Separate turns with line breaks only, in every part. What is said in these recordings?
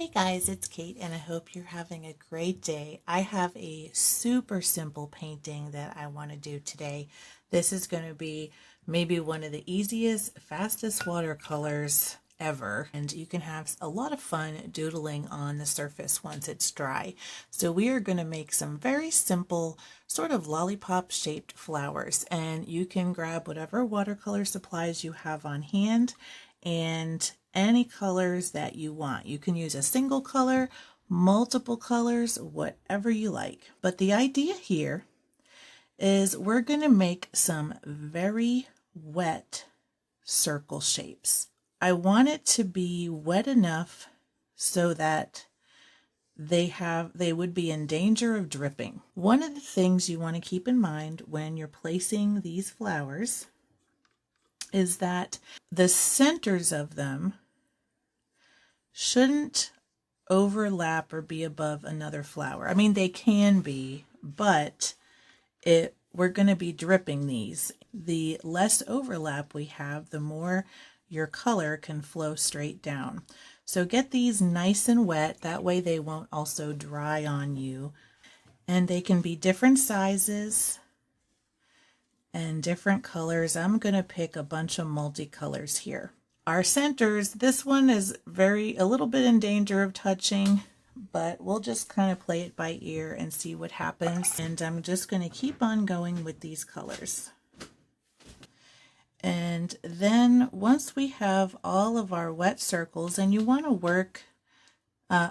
Hey guys, it's Kate and I hope you're having a great day. I have a super simple painting that I want to do today. This is going to be maybe one of the easiest, fastest watercolors ever, and you can have a lot of fun doodling on the surface once it's dry. So we are going to make some very simple sort of lollipop shaped flowers, and you can grab whatever watercolor supplies you have on hand and any colors that you want. You can use a single color, multiple colors, whatever you like. But the idea here is we're going to make some very wet circle shapes. I want it to be wet enough so that they would be in danger of dripping. One of the things you want to keep in mind when you're placing these flowers is that the centers of them shouldn't overlap or be above another flower. I mean, they can be, but we're going to be dripping these. The less overlap we have, the more your color can flow straight down. So get these nice and wet, that way they won't also dry on you. And they can be different sizes and different colors. I'm going to pick a bunch of multicolors here. Our centers, this one is a little bit in danger of touching, but we'll just kind of play it by ear and see what happens. And I'm just going to keep on going with these colors. And then once we have all of our wet circles, and you want to work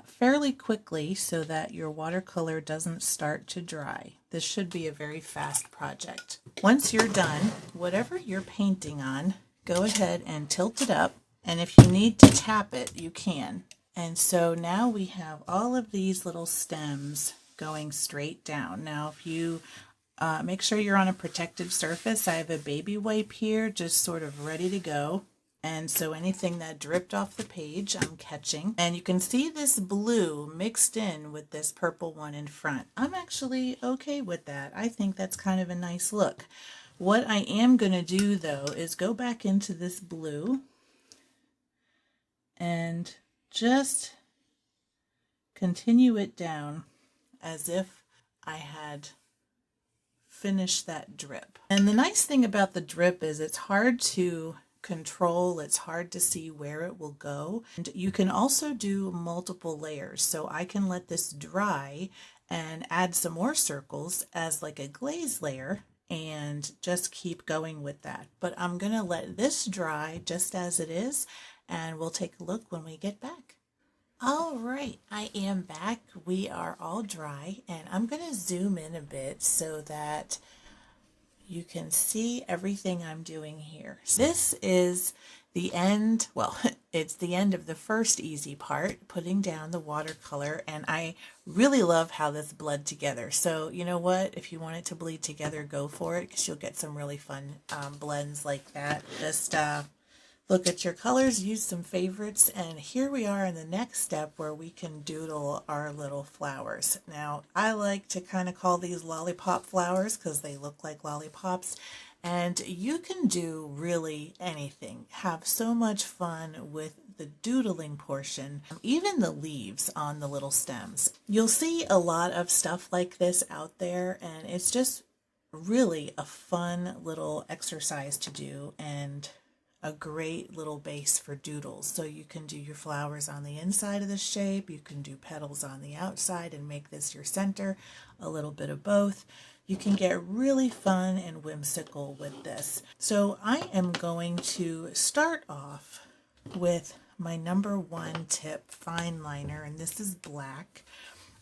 fairly quickly so that your watercolor doesn't start to dry. This should be a very fast project. Once you're done, whatever you're painting on, go ahead and tilt it up, and if you need to tap it, you can. And so now we have all of these little stems going straight down. Now if you make sure you're on a protective surface, I have a baby wipe here just sort of ready to go. And so anything that dripped off the page, I'm catching. And you can see this blue mixed in with this purple one in front. I'm actually okay with that. I think that's kind of a nice look. What I am going to do, though, is go back into this blue and just continue it down as if I had finished that drip. And the nice thing about the drip is it's hard to control, it's hard to see where it will go. And you can also do multiple layers, so I can let this dry and add some more circles as like a glaze layer and just keep going with that. But I'm gonna let this dry just as it is, and we'll take a look when we get back. All right, I am back. We are all dry, and I'm gonna zoom in a bit so that you can see everything I'm doing here. This is the end, well, it's the end of the first easy part, putting down the watercolor, and I really love how this bled together. So you know what, if you want it to bleed together, go for it, because you'll get some really fun blends like that. Just look at your colors, use some favorites, and here we are in the next step where we can doodle our little flowers. Now, I like to kind of call these lollipop flowers because they look like lollipops, and you can do really anything. Have so much fun with the doodling portion, even the leaves on the little stems. You'll see a lot of stuff like this out there, and it's just really a fun little exercise to do, and a great little base for doodles. So you can do your flowers on the inside of the shape, you can do petals on the outside and make this your center, a little bit of both. You can get really fun and whimsical with this. So I am going to start off with my #1 tip fine liner, and this is black.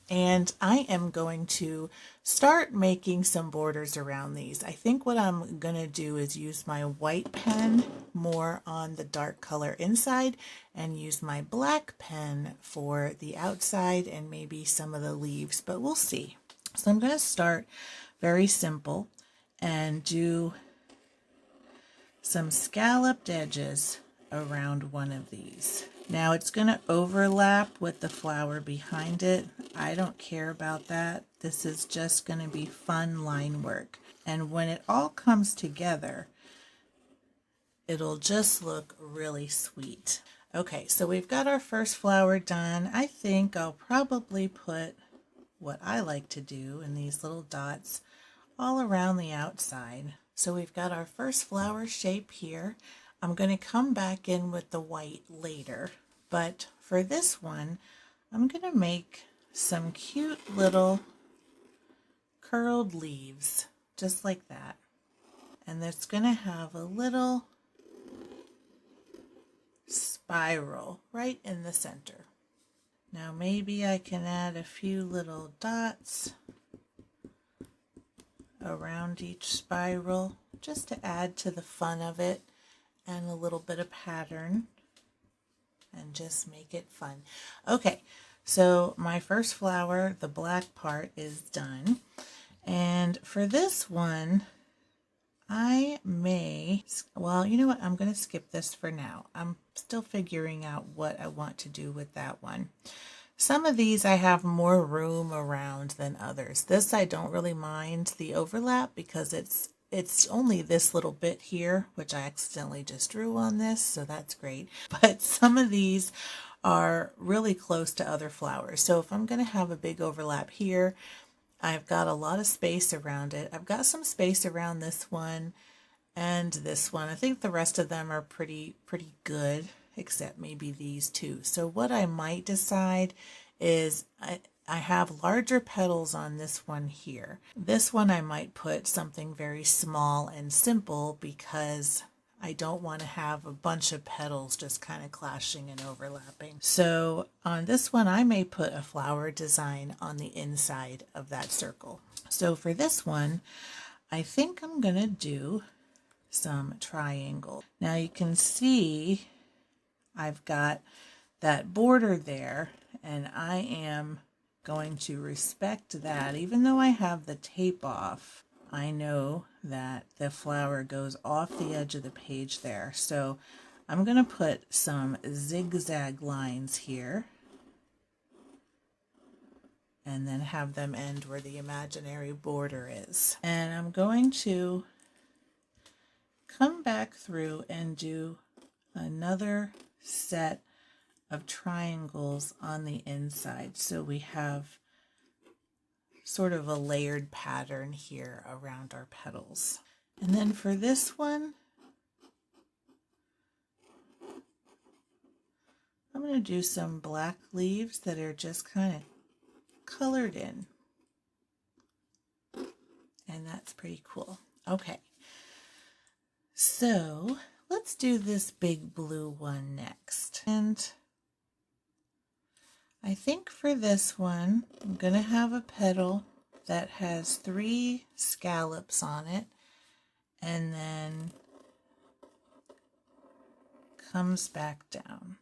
And I am going to start making some borders around these. I think what I'm going to do is use my white pen more on the dark color inside and use my black pen for the outside and maybe some of the leaves, but we'll see. So I'm going to start very simple and do some scalloped edges around one of these. Now it's going to overlap with the flower behind it. I don't care about that. This is just going to be fun line work. And when it all comes together, it'll just look really sweet. Okay, so we've got our first flower done. I think I'll probably put what I like to do in these little dots all around the outside. So we've got our first flower shape here. I'm going to come back in with the white later, but for this one, I'm going to make some cute little curled leaves, just like that. And it's going to have a little spiral right in the center. Now maybe I can add a few little dots around each spiral just to add to the fun of it and a little bit of pattern and just make it fun. Okay, so my first flower, the black part, is done. And for this one, I may, well, you know what, I'm going to skip this for now. I'm still figuring out what I want to do with that one. Some of these I have more room around than others. This I don't really mind the overlap because it's only this little bit here, which I accidentally just drew on this, so that's great. But some of these are really close to other flowers. So if I'm going to have a big overlap here, I've got a lot of space around it. I've got some space around this one and this one. I think the rest of them are pretty good, except maybe these two. So what I might decide is I have larger petals on this one here. This one I might put something very small and simple because I don't want to have a bunch of petals just kind of clashing and overlapping. So on this one, I may put a flower design on the inside of that circle. So for this one, I think I'm going to do some triangle. Now you can see I've got that border there, and I am going to respect that. Even though I have the tape off, I know that the flower goes off the edge of the page there. So I'm going to put some zigzag lines here and then have them end where the imaginary border is. And I'm going to come back through and do another set of triangles on the inside. So we have sort of a layered pattern here around our petals. And then for this one, I'm going to do some black leaves that are just kind of colored in. And that's pretty cool. Okay, so let's do this big blue one next. And I think for this one, I'm going to have a petal that has 3 scallops on it and then comes back down.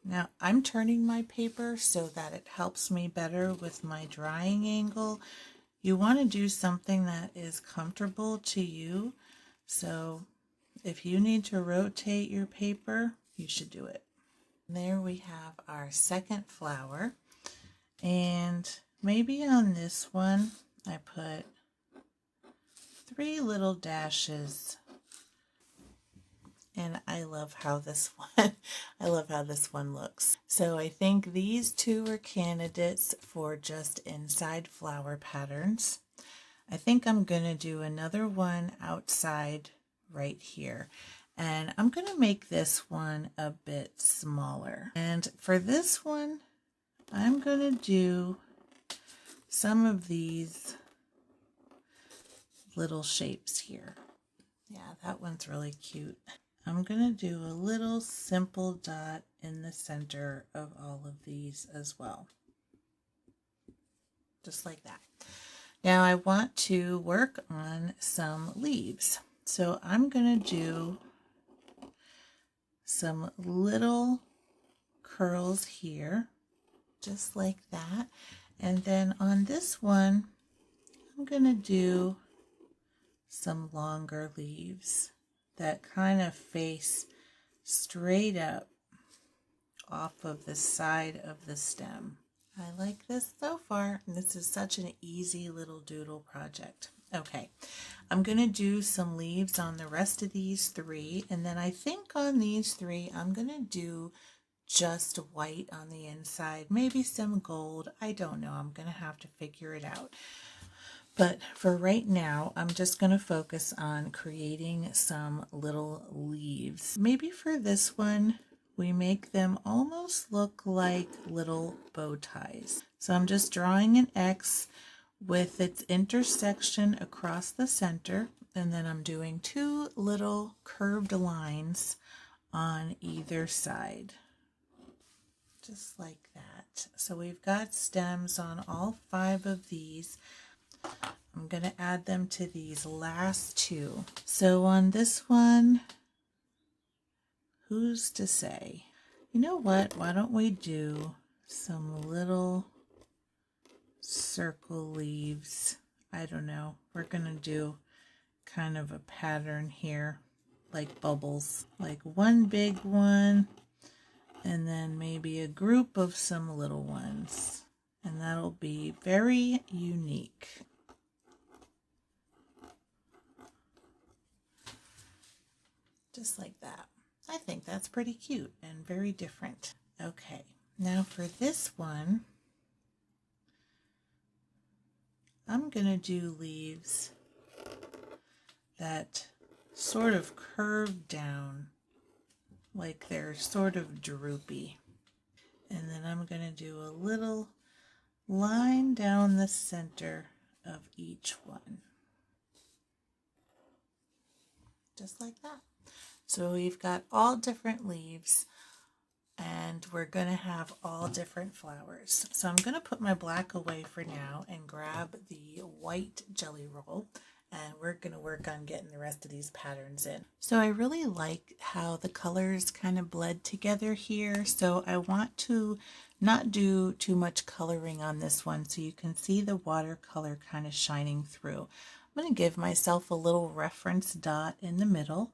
Now I'm turning my paper so that it helps me better with my drying angle. You want to do something that is comfortable to you. So if you need to rotate your paper, you should do it. There we have our second flower, and maybe on this one I put 3 little dashes, and I love how this one looks. So I think these two are candidates for just inside flower patterns. I think I'm going to do another one outside right here. And I'm going to make this one a bit smaller. And for this one, I'm going to do some of these little shapes here. Yeah, that one's really cute. I'm going to do a little simple dot in the center of all of these as well. Just like that. Now I want to work on some leaves. So I'm going to do some little curls here, just like that. And then on this one, I'm going to do some longer leaves that kind of face straight up off of the side of the stem. I like this so far. This is such an easy little doodle project. Okay, I'm going to do some leaves on the rest of these three, and then I think on these three I'm going to do just white on the inside, maybe some gold. I don't know. I'm going to have to figure it out. But for right now, I'm just going to focus on creating some little leaves. Maybe for this one, we make them almost look like little bow ties. So I'm just drawing an X with its intersection across the center, and then I'm doing two little curved lines on either side. Just like that. So we've got stems on all 5 of these. I'm going to add them to these last 2. So on this one, who's to say? You know what? Why don't we do some little circle leaves? I don't know. We're going to do kind of a pattern here, like bubbles. Like one big one, and then maybe a group of some little ones. And that'll be very unique. Just like that. I think that's pretty cute and very different. Okay, now for this one, I'm going to do leaves that sort of curve down, like they're sort of droopy. And then I'm going to do a little line down the center of each one. Just like that. So we've got all different leaves, and we're going to have all different flowers. So I'm going to put my black away for now and grab the white jelly roll, and we're going to work on getting the rest of these patterns in. So I really like how the colors kind of bled together here, so I want to not do too much coloring on this one so you can see the watercolor kind of shining through. I'm going to give myself a little reference dot in the middle,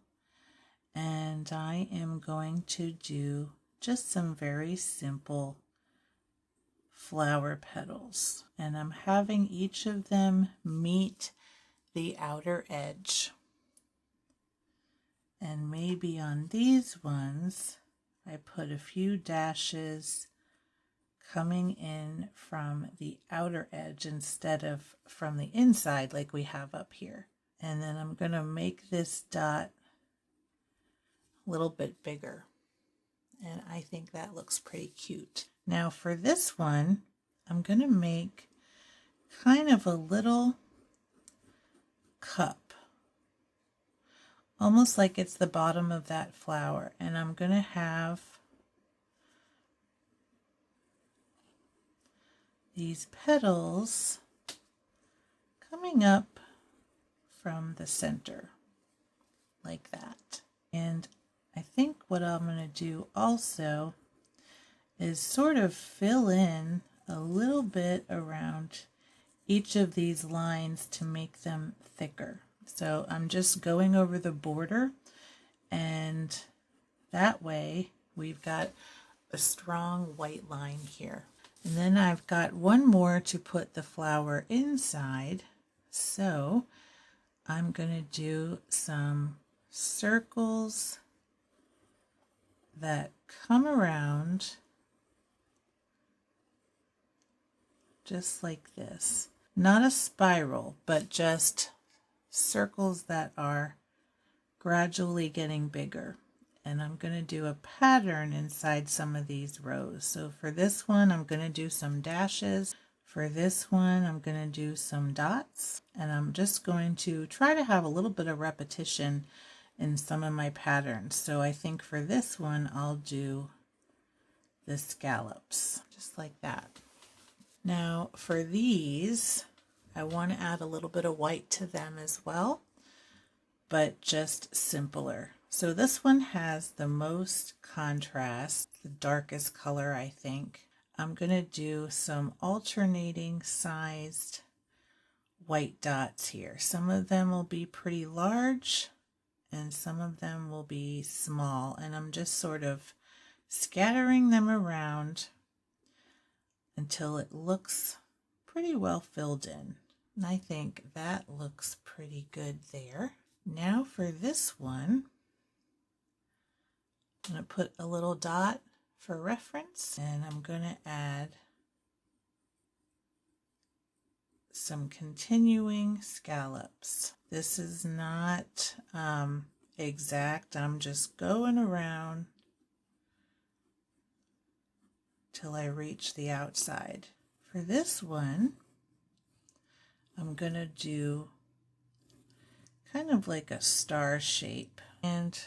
and I am going to do just some very simple flower petals, and I'm having each of them meet the outer edge. And maybe on these ones I put a few dashes coming in from the outer edge instead of from the inside like we have up here. And then I'm going to make this dot a little bit bigger, and I think that looks pretty cute. Now for this one, I'm going to make kind of a little cup, almost like it's the bottom of that flower, and I'm going to have these petals coming up from the center like that. And I think what I'm going to do also is sort of fill in a little bit around each of these lines to make them thicker. So I'm just going over the border, and that way we've got a strong white line here. And then I've got one more to put the flower inside. So I'm going to do some circles that come around just like this. Not a spiral, but just circles that are gradually getting bigger. And I'm going to do a pattern inside some of these rows. So for this one, I'm going to do some dashes. For this one, I'm going to do some dots. And I'm just going to try to have a little bit of repetition in some of my patterns. So I think for this one, I'll do the scallops, just like that. Now for these, I want to add a little bit of white to them as well, but just simpler. So this one has the most contrast, the darkest color, I think. I'm going to do some alternating sized white dots here. Some of them will be pretty large and some of them will be small, and I'm just sort of scattering them around until it looks pretty well filled in. And I think that looks pretty good there. Now for this one, I'm going to put a little dot for reference, and I'm going to add some continuing scallops. This is not exact. I'm just going around till I reach the outside. For this one, I'm going to do kind of like a star shape, and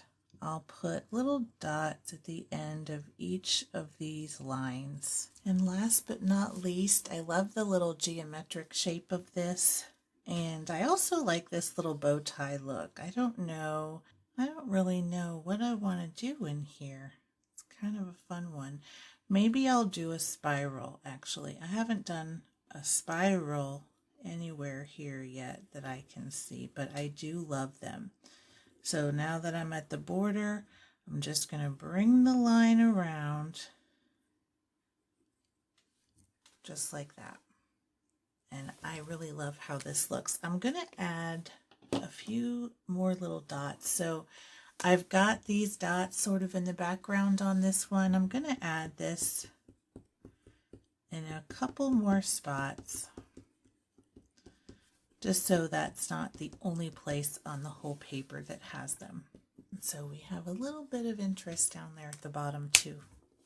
I'll put little dots at the end of each of these lines. And last but not least, I love the little geometric shape of this, and I also like this little bow tie look. I don't really know what I want to do in here. It's kind of a fun one. Maybe I'll do a spiral, actually. I haven't done a spiral anywhere here yet that I can see, but I do love them. So now that I'm at the border, I'm just going to bring the line around just like that. And I really love how this looks. I'm going to add a few more little dots. So I've got these dots sort of in the background on this one. I'm going to add this in a couple more spots, just so that's not the only place on the whole paper that has them. And so we have a little bit of interest down there at the bottom too.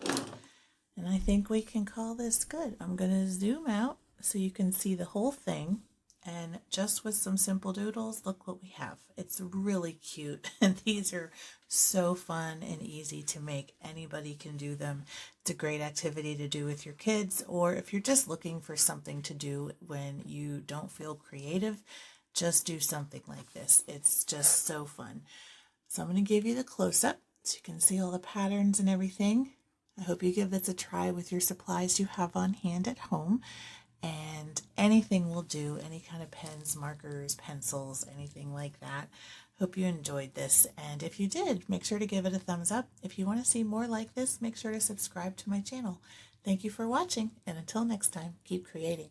And I think we can call this good. I'm going to zoom out so you can see the whole thing. And just with some simple doodles, look what we have. It's really cute. And these are so fun and easy to make. Anybody can do them. It's a great activity to do with your kids, or if you're just looking for something to do when you don't feel creative, just do something like this. It's just so fun. So I'm going to give you the close-up so you can see all the patterns and everything. I hope you give this a try with your supplies you have on hand at home. And anything will do, any kind of pens, markers, pencils, anything like that. Hope you enjoyed this, and if you did, make sure to give it a thumbs up. If you want to see more like this, make sure to subscribe to my channel. Thank you for watching, and until next time, keep creating.